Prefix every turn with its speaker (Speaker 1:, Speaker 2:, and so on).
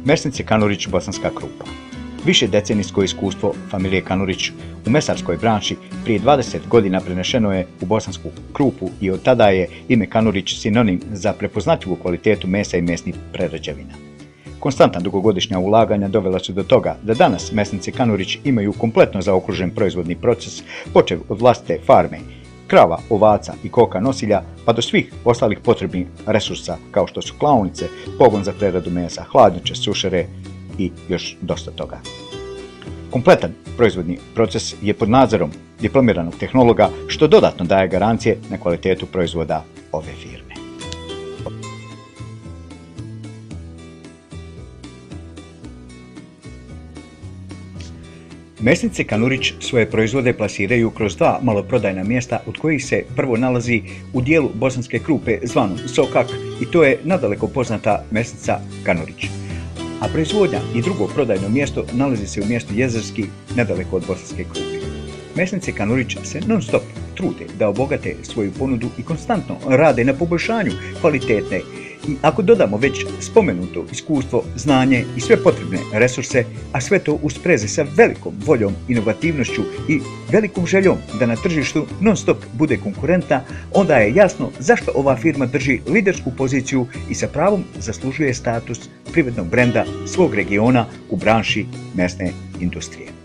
Speaker 1: Mesnice Kanurić Bosanska Krupa. Više decenijsko iskustvo familije Kanurić u mesarskoj branši prije 20 godina prenešeno je u Bosansku Krupu i od tada je ime Kanurić sinonim za prepoznatljivu kvalitetu mesa i mesnih prerađevina. Konstantna dugogodišnja ulaganja dovela su do toga da danas mesnice Kanurić imaju kompletno zaokružen proizvodni proces, počev od vlastite farme, krava, ovaca i koka nosilja, pa do svih ostalih potrebnih resursa kao što su klaonice, pogon za preradu mesa, hladnjače, sušere i još dosta toga. Kompletan proizvodni proces je pod nadzorom diplomiranog tehnologa, što dodatno daje garancije na kvalitetu proizvoda ove firme. Mesnice Kanurić svoje proizvode plasiraju kroz dva maloprodajna mjesta, od kojih se prvo nalazi u dijelu Bosanske Krupe zvanom Sokak, i to je nadaleko poznata mesnica Kanurić. A proizvodnja i drugo prodajno mjesto nalazi se u mjestu Jezerski, nedaleko od Bosanske Krupe. Mesnice Kanurić se non stop trude da obogate svoju ponudu i konstantno rade na poboljšanju kvalitetne. I ako dodamo već spomenuto iskustvo, znanje i sve potrebne resurse, a sve to u sprezi sa velikom voljom, inovativnošću i velikom željom da na tržištu non stop bude konkurentna, onda je jasno zašto ova firma drži lidersku poziciju i sa pravom zaslužuje status privrednog brenda svog regiona u branši mesne industrije.